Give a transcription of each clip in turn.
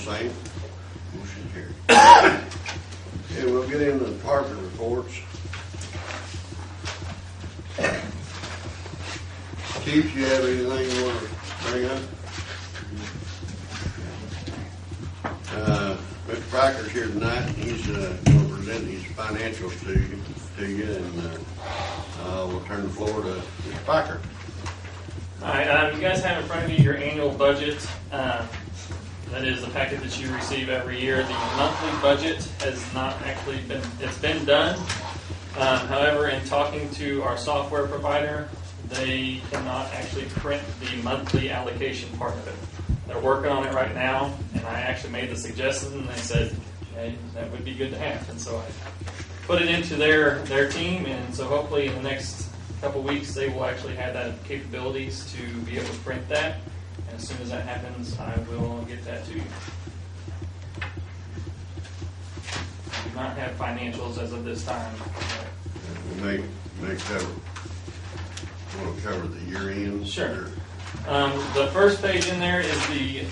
same. Motion carried. Okay, we'll get into the department reports. Chief, you have anything you want to bring up? Mr. Packer's here tonight. He's going to present these financials to you, and we'll turn the floor to Mr. Packer. All right, you guys have in front of you your annual budget. That is the packet that you receive every year. The monthly budget has not actually been done. However, in talking to our software provider, they cannot actually print the monthly allocation part of it. They're working on it right now, and I actually made the suggestion, and they said, hey, that would be good to have. And so I put it into their team, and so hopefully in the next couple weeks they will actually have that capabilities to be able to print that. And as soon as that happens, I will get that to you. I do not have financials as of this time. We'll cover the year end. Sure. The first page in there is the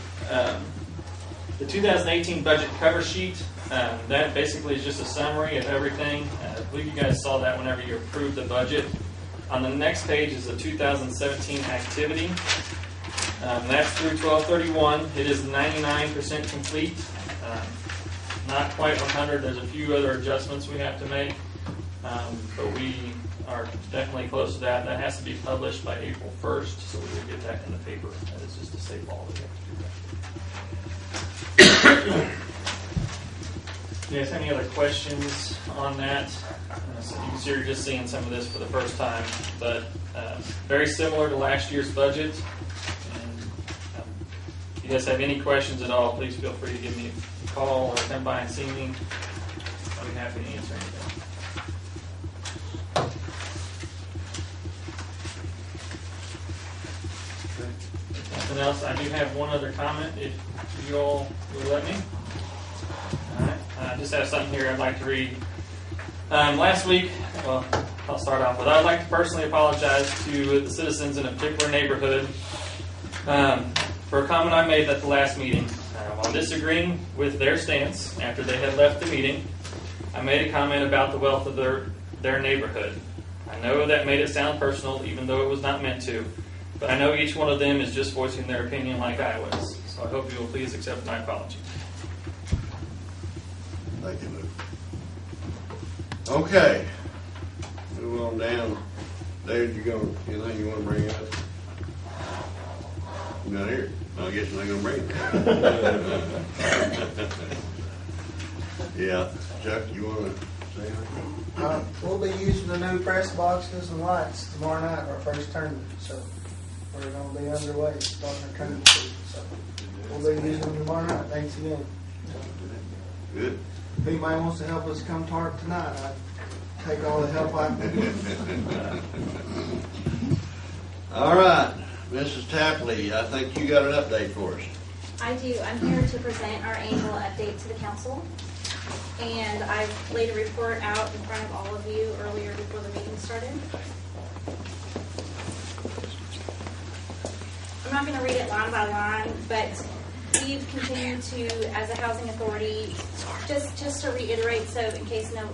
2018 budget cover sheet. That basically is just a summary of everything. I believe you guys saw that whenever you approved the budget. On the next page is the 2017 activity. That's through 12/31. It is 99% complete. Not quite 100. There's a few other adjustments we have to make, but we are definitely close to that. That has to be published by April 1st, so we will get that in the paper. That is just a state law that we have to do that. Do you guys have any other questions on that? So you can see you're just seeing some of this for the first time, but very similar to last year's budget. And if you guys have any questions at all, please feel free to give me a call or come by and see me. I'll be happy to answer anything. Nothing else. I do have one other comment, if you all will let me. All right. I just have something here I'd like to read. Last week, well, I'll start off with, I'd like to personally apologize to the citizens in a particular neighborhood for a comment I made at the last meeting. While disagreeing with their stance after they had left the meeting, I made a comment about the wealth of their neighborhood. I know that made it sound personal, even though it was not meant to. But I know each one of them is just voicing their opinion like I was. So I hope you will please accept my apology. Thank you, Luke. Okay. Move on down. David, anything you want to bring up? You're not here. I guess you're not going to bring it. Yeah. Chuck, you want to say anything? We'll be using the new press boxes and lights tomorrow night, our first tournament. So we're going to be underway, starting our tournament season. So we'll be using them tomorrow night. Thanks again. Good. If anybody wants to help us come tarp tonight, I'd take all the help I can. All right. Mrs. Tapley, I think you got an update for us. I do. I'm here to present our annual update to the council. And I've laid a report out in front of all of you earlier before the meeting started. I'm not going to read it line by line, but we've continued to, as a housing authority, just to reiterate, so in case not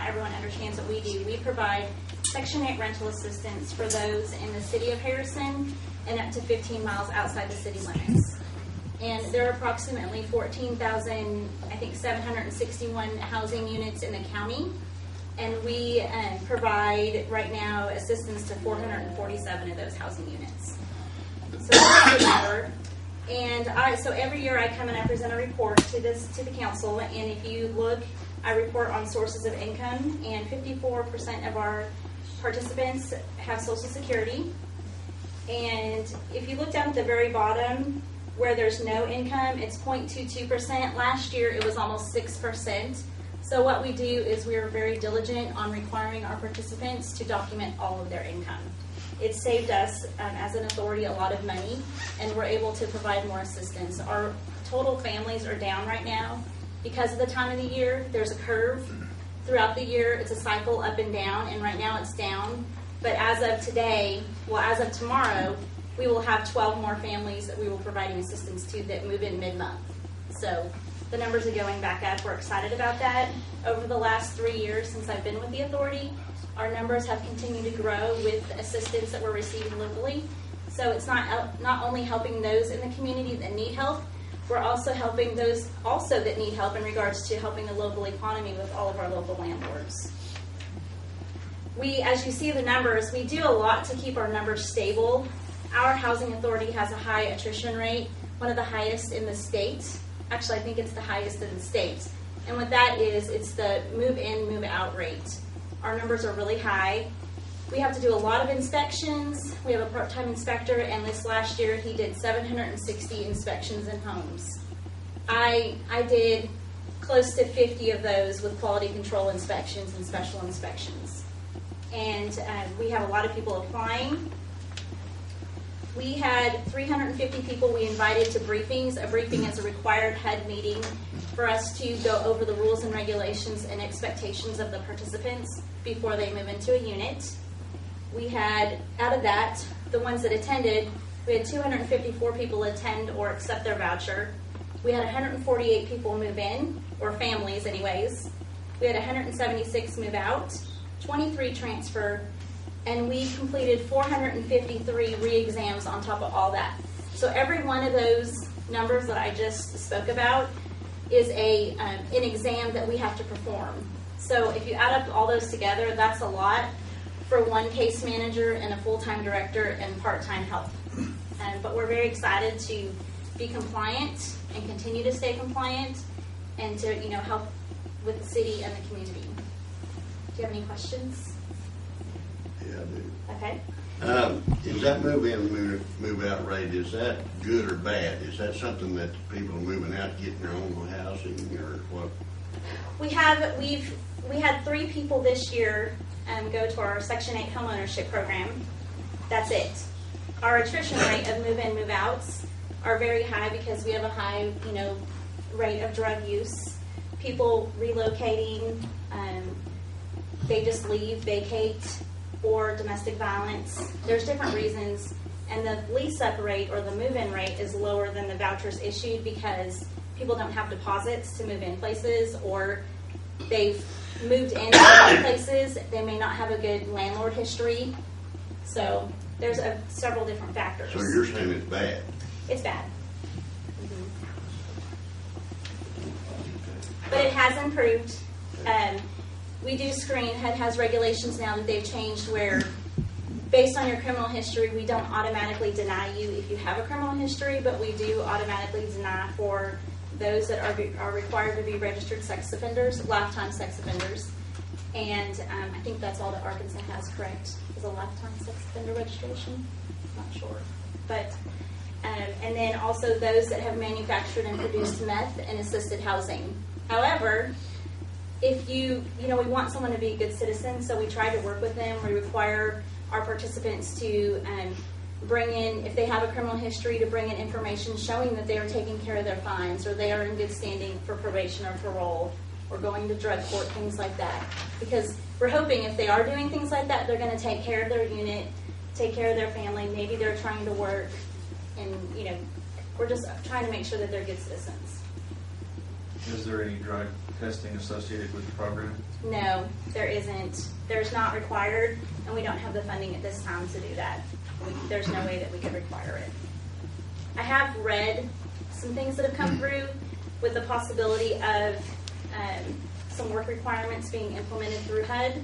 everyone understands what we do, we provide Section 8 rental assistance for those in the city of Harrison and up to 15 miles outside the city limits. And there are approximately 14,761 housing units in the county, and we provide right now assistance to 447 of those housing units. So that's a good number. And so every year I come and I present a report to the council, and if you look, I report on sources of income, and 54% of our participants have Social Security. And if you look down at the very bottom where there's no income, it's 0.22%. Last year it was almost 6%. So what we do is we are very diligent on requiring our participants to document all of their income. It saved us as an authority a lot of money, and we're able to provide more assistance. Our total families are down right now because of the time of the year. There's a curve throughout the year. It's a cycle up and down, and right now it's down. But as of today, as of tomorrow, we will have 12 more families that we will provide assistance to that move in mid-month. So the numbers are going back up. We're excited about that. Over the last 3 years since I've been with the authority, our numbers have continued to grow with assistance that we're receiving locally. So it's not only helping those in the community that need help, we're also helping those also that need help in regards to helping the local economy with all of our local landlords. We, as you see the numbers, we do a lot to keep our numbers stable. Our housing authority has a high attrition rate, one of the highest in the state. Actually, I think it's the highest in the state. And what that is, it's the move-in, move-out rate. Our numbers are really high. We have to do a lot of inspections. We have a part-time inspector, and this last year he did 760 inspections in homes. I did close to 50 of those with quality control inspections and special inspections. And we have a lot of people applying. We had 350 people we invited to briefings. A briefing is a required HUD meeting for us to go over the rules and regulations and expectations of the participants before they move into a unit. We had, out of that, the ones that attended, we had 254 people attend or accept their voucher. We had 148 people move in, or families anyways. We had 176 move out, 23 transfer, and we completed 453 re-exams on top of all that. So every one of those numbers that I just spoke about is an exam that we have to perform. So if you add up all those together, that's a lot for one case manager and a full-time director and part-time help. But we're very excited to be compliant and continue to stay compliant and to help with the city and the community. Do you have any questions? Yeah, I do. Okay. Is that move-in, move-out rate, is that good or bad? Is that something that people are moving out, getting their own housing, or what? We had 3 people this year go to our Section 8 homeownership program. That's it. Our attrition rate of move-in, move-outs are very high because we have a high, rate of drug use. People relocating, they just leave, vacate, or domestic violence. There's different reasons, and the lease-up rate or the move-in rate is lower than the vouchers issued because people don't have deposits to move in places, or they've moved into other places. They may not have a good landlord history. So there's several different factors. So you're saying it's bad? It's bad. But it has improved. We do screen. HUD has regulations now that they've changed where, based on your criminal history, we don't automatically deny you if you have a criminal history, but we do automatically deny for those that are required to be registered sex offenders, lifetime sex offenders. And I think that's all that Arkansas has, correct? Is a lifetime sex offender registration? Not sure. But and then also those that have manufactured and produced meth and assisted housing. However, if we want someone to be a good citizen, so we try to work with them. We require our participants to bring in, if they have a criminal history, to bring in information showing that they are taking care of their fines or they are in good standing for probation or parole or going to drug court, things like that. Because we're hoping if they are doing things like that, they're going to take care of their unit, take care of their family. Maybe they're trying to work, and we're just trying to make sure that they're good citizens. Is there any drug testing associated with the program? No, there isn't. There's not required, and we don't have the funding at this time to do that. There's no way that we could require it. I have read some things that have come through with the possibility of some work requirements being implemented through HUD,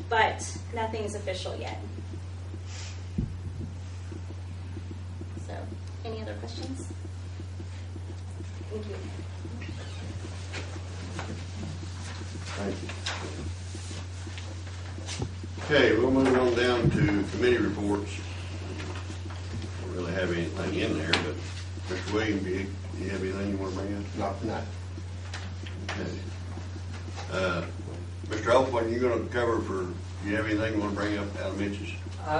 but nothing's official yet. So, any other questions? Thank you. Thank you. Okay, we'll move on down to committee reports. Don't really have anything in there, but Mr. Williams, do you have anything you want to bring up? Not tonight. Okay. Mr. Hope, what are you going to cover for, do you have anything you want to bring up out of Mitch's?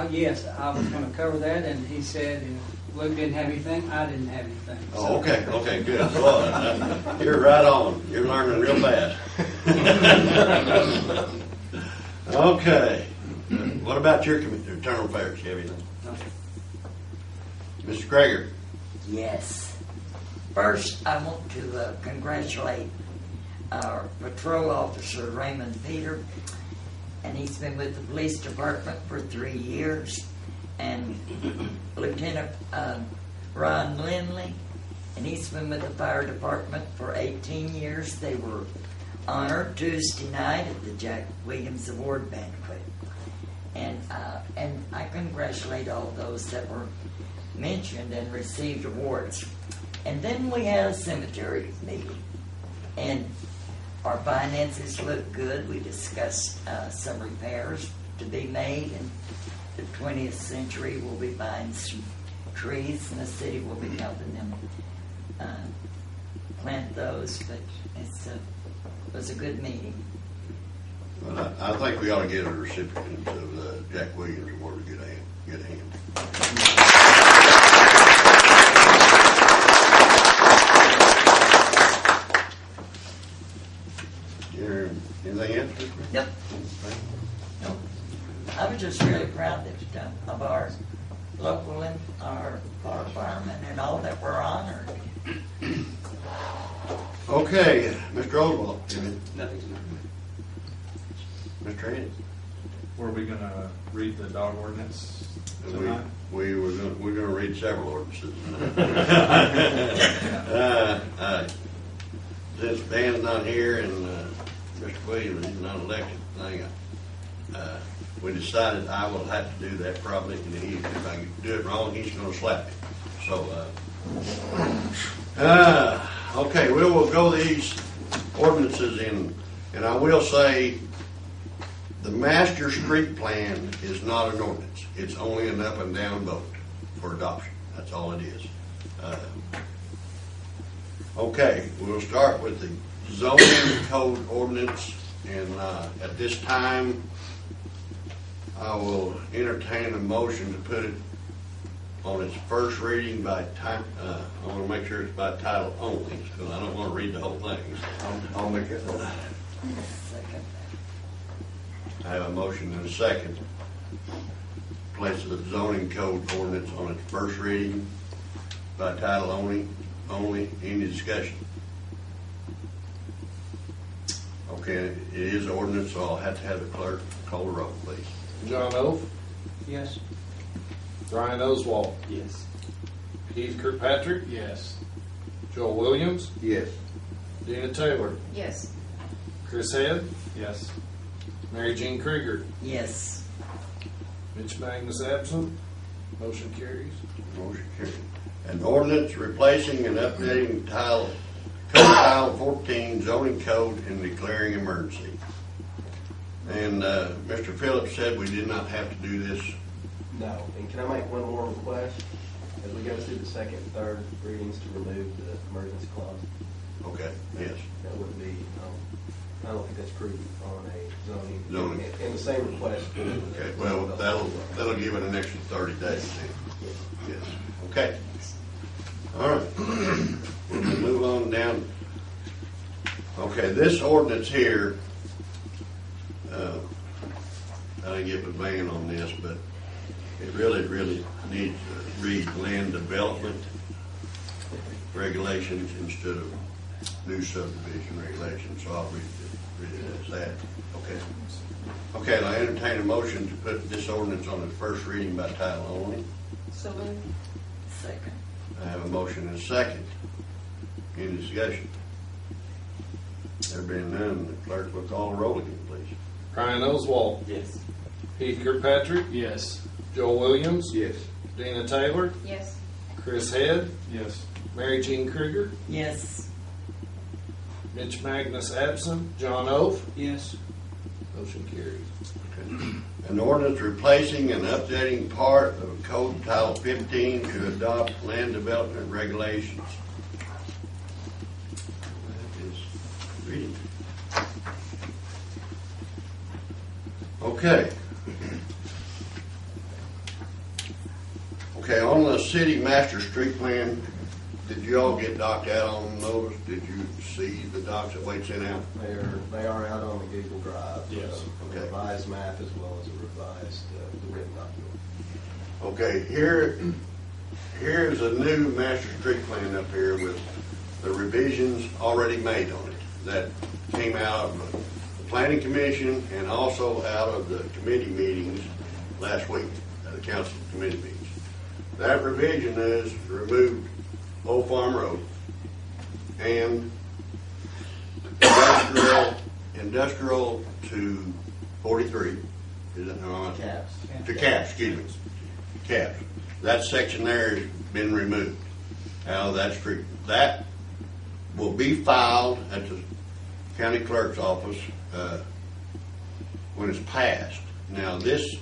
Yes, I was going to cover that, and he said if Luke didn't have anything, I didn't have anything. Oh, okay, good. Well, you're right on. You're learning real fast. Okay. What about your internal affairs? You have anything? No. Mr. Krager? Yes. First, I want to congratulate our patrol officer Raymond Peter, and he's been with the police department for 3 years, and Lieutenant Ron Lindley, and he's been with the fire department for 18 years. They were honored Tuesday night at the Jack Williams Award Banquet, and I congratulate all those that were mentioned and received awards. And then we had a cemetery meeting, and our finances look good. We discussed some repairs to be made, and the 20th Century will be buying some trees, and the city will be helping them plant those. But it was a good meeting. Well, I think we ought to get a recipient of the Jack Williams Award a good hand. Anything else? Yep. No. I was just really proud that of our local and our firemen and all that were honored. Okay, Mr. Oswald. Nothing. Mr. Andy. Were we gonna read the dog ordinance tonight? We're gonna read several ordinances. Since Dan's not here and Mr. Williams is not elected, we decided I will have to do that probably, and if I do it wrong, he's gonna slap me. So, okay, we will go these ordinances in, and I will say, the master street plan is not an ordinance. It's only an up and down vote for adoption. That's all it is. Okay, we'll start with the zoning code ordinance, and at this time, I will entertain a motion to put it on its first reading by time. I want to make sure it's by title only, because I don't want to read the whole thing. I'll make it. Second. I have a motion and a second. Place the zoning code ordinance on its first reading by title only. Any discussion? Okay, it is ordinance, so I'll have to have the clerk call the roll, please. John Oath, Yes. Brian Oswald, Yes. Keith Kirkpatrick, Yes. Joel Williams, Yes. Dina Taylor, Yes. Chris Head, Yes. Mary Jean Krieger, Yes. Mitch Magnus absent. Motion carries. Motion carried. An ordinance replacing and updating Title 14 zoning code and declaring emergency. And Mr. Phillips said we did not have to do this. No, and can I make one more request? As we go through the second and third readings to remove the emergency clause, Okay, yes. that wouldn't be, I don't think that's prudent on a zoning. Zoning. And the same request. Okay, well, that'll give it an extra 30 days then. Yes. Okay. All right. We'll move on down. Okay, this ordinance here, I didn't get the ban on this, but it really needs to read land development regulations instead of new subdivision regulations, so I'll read it as that. Okay. Okay, I entertain a motion to put this ordinance on its first reading by title only. So moved. Second. I have a motion and a second. Any discussion? There being none, the clerk will call the roll again, please. Brian Oswald, Yes. Keith Kirkpatrick, Yes. Joel Williams, Yes. Dina Taylor, Yes. Chris Head, Yes. Mary Jean Krieger, Yes. Mitch Magnus absent. John Oath. Yes. Motion carries. An ordinance replacing and updating part of Code Title 15 to adopt land development regulations. That is reading. Okay. Okay, on the city master street plan, did you all get docked out on those? Did you see the docs that Wade sent out? They are out on the Google Drive. Yes. A revised map as well as a revised written document. Okay, here's a new master street plan up here with the revisions already made on it that came out of the planning commission and also out of the committee meetings last week, the council committee meetings. That revision is removed Old Farm Road and industrial to 43. Is that right? Caps. To Caps, excuse me. Caps. That section there has been removed out of that street. That will be filed at the county clerk's office when it's passed. Now, this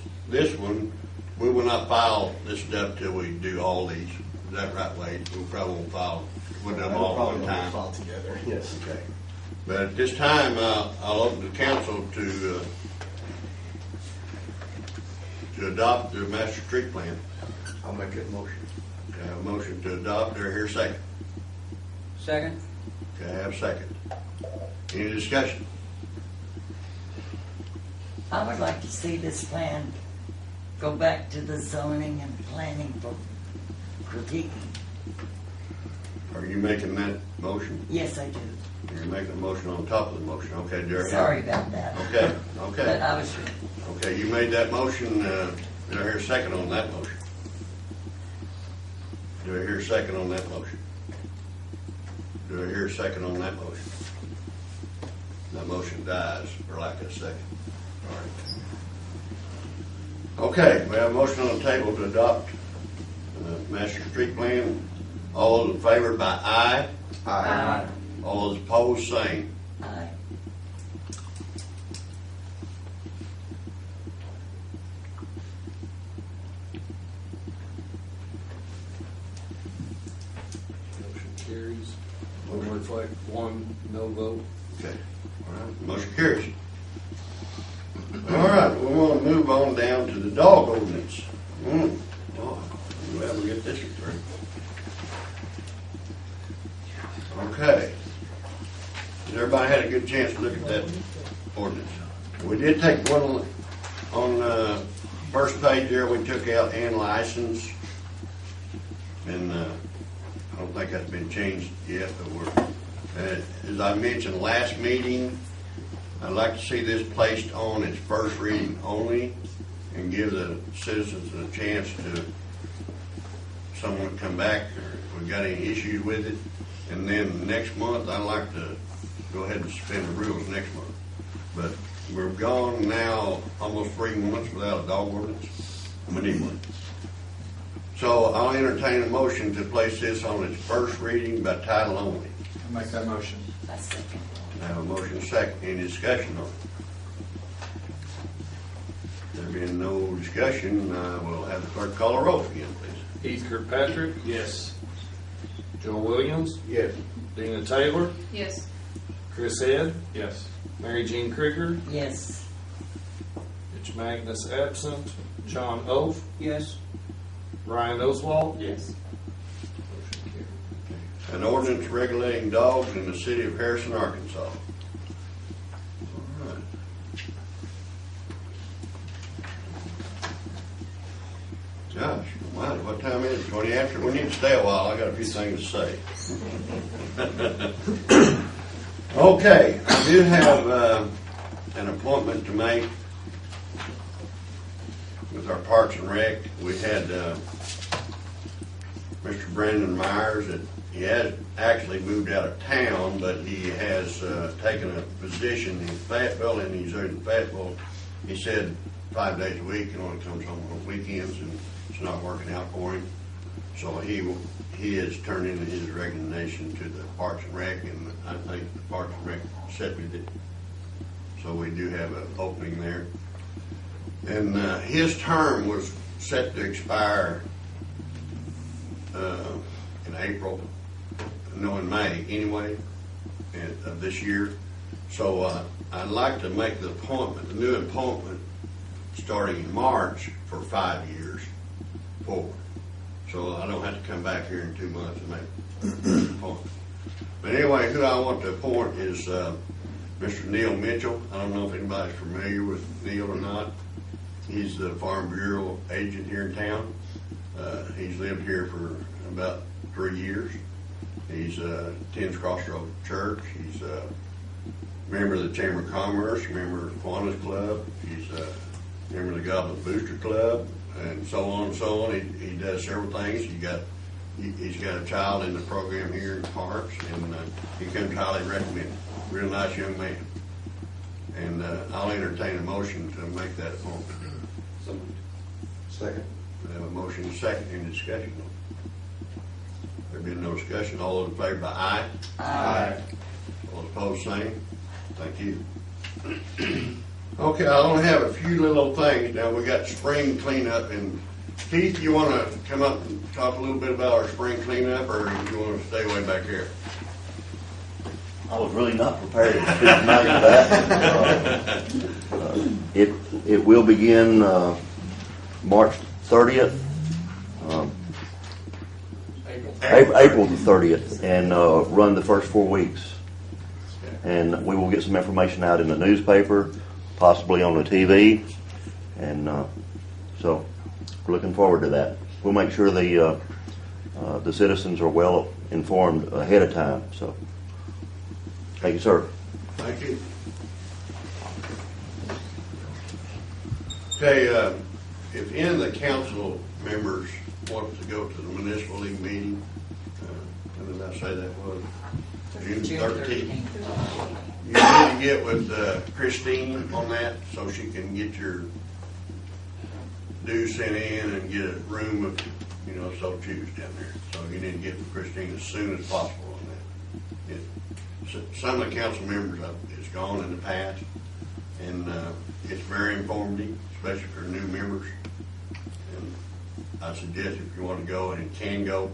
one, we will not file this stuff till we do all these. Is that right, Wade? We probably won't file with them all at one time. All together, yes. Okay. But at this time, I'll open the council to adopt the master street plan. I'll make that motion. Okay, I have a motion to adopt. Do I hear a second? Second? Okay, I have a second. Any discussion? I would like to see this plan go back to the zoning and planning for critiquing. Are you making that motion? Yes, I do. You're making a motion on top of the motion. Okay, Jerry. Sorry about that. Okay, But okay. I was, Okay, you made that motion. Do I hear a second on that motion? Do I hear a second on that motion? Do I hear a second on that motion? That motion dies for lack of a second. All right. Okay, we have a motion on the table to adopt the master street plan. All those in favor by aye. Aye. All those opposed, same. aye. Motion carries. Will reflect one no vote. Okay, all right, motion carries. All right, we want to move on down to the dog ordinance. Oh, glad we get this through. Okay. Has everybody had a good chance to look at that ordinance? We did take one on the first page there, we took out and license. And I don't think that's been changed yet, but we're, as I mentioned last meeting, I'd like to see this placed on its first reading only and give the citizens a chance to, someone come back or if we've got any issues with it. And then next month, I'd like to go ahead and suspend the rules next month. But we're gone now almost 3 months without a dog ordinance. We need one. So I'll entertain a motion to place this on its first reading by title only. I'll make that motion. I second. I have a motion second. Any discussion on it? There being no discussion, I will have the clerk call a roll again, please. Heath Kirkpatrick. Yes. Joe Williams. Yes. Dina Taylor. Yes. Chris Head. Yes. Mary Jean Krieger. Yes, Mitch Magnus absent. John Oath. Yes. Ryan Oswald. Yes. Motion carries. An ordinance regulating dogs in the city of Harrison, Arkansas. All right. Gosh, wow, what time is it? 20 after? We need to stay a while. I got a few things to say. Okay, I do have an appointment to make with our Parks and Rec. We had Mr. Brandon Myers that he has actually moved out of town, but he has taken a position in Fayetteville, and he's in Fayetteville. He said 5 days a week and only comes home on weekends, and it's not working out for him. So he has turned in his resignation to the Parks and Rec, and I think the Parks and Rec accepted it. So we do have an opening there. And his term was set to expire in April, no, in May anyway, of this year. So I'd like to make the appointment, the new appointment, starting in March for 5 years forward. So I don't have to come back here in 2 months and make an appointment. But anyway, who I want to appoint is Mr. Neil Mitchell. I don't know if anybody's familiar with Neil or not. He's the Farm Bureau agent here in town. He's lived here for about 3 years. He's attends Crossroads Church. He's a member of the Chamber of Commerce, member of Kiwanis Club. He's a member of the Goblin Booster Club, and so on and so on. He does several things. He's got a child in the program here in Parks, and he comes highly recommended. Real nice young man. And I'll entertain a motion to make that appointment. Second. We have a motion and a second. Any discussion? There being no discussion, all those in favor by aye? Aye. All opposed, same. Thank you. Okay, I only have a few little things. Now, we got spring cleanup, and Keith, you want to come up and talk a little bit about our spring cleanup, or you want to stay way back here? I was really not prepared to speak tonight for that. It will begin March 30th, April the 30th, and run the first 4 weeks. And we will get some information out in the newspaper, possibly on the TV, and so we're looking forward to that. We'll make sure the citizens are well informed ahead of time. So, thank you, sir. Thank you. Okay, if any of the council members want to go to the municipal league meeting, when did I say that was? June 13th. You need to get with Christine on that so she can get your dues sent in and get a room of, so choose down there. So you need to get with Christine as soon as possible on that. Some of the council members it's gone in the past, and it's very informative, especially for new members. And I suggest if you want to go and can go,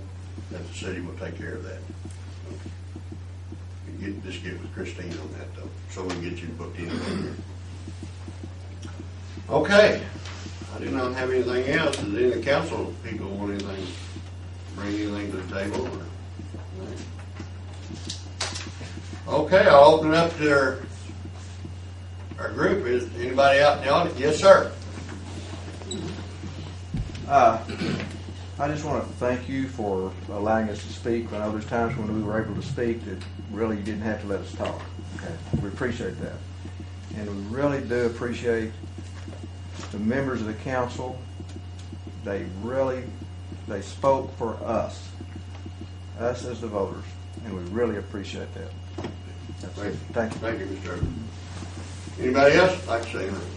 that the city will take care of that. Just get with Christine on that, though, so we can get you booked in. Okay. I do not have anything else. Does any of the council people want anything, bring anything to the table? Okay, I'll open it up to our group. Is anybody out in the audience? Yes, sir. I just want to thank you for allowing us to speak. I know there's times when we were able to speak that really you didn't have to let us talk. Okay. We appreciate that. And we really do appreciate the members of the council. They spoke for us as the voters, and we really appreciate that. That's it. Thank you. Thank you, Mr. Irvin. Anybody else like to say anything?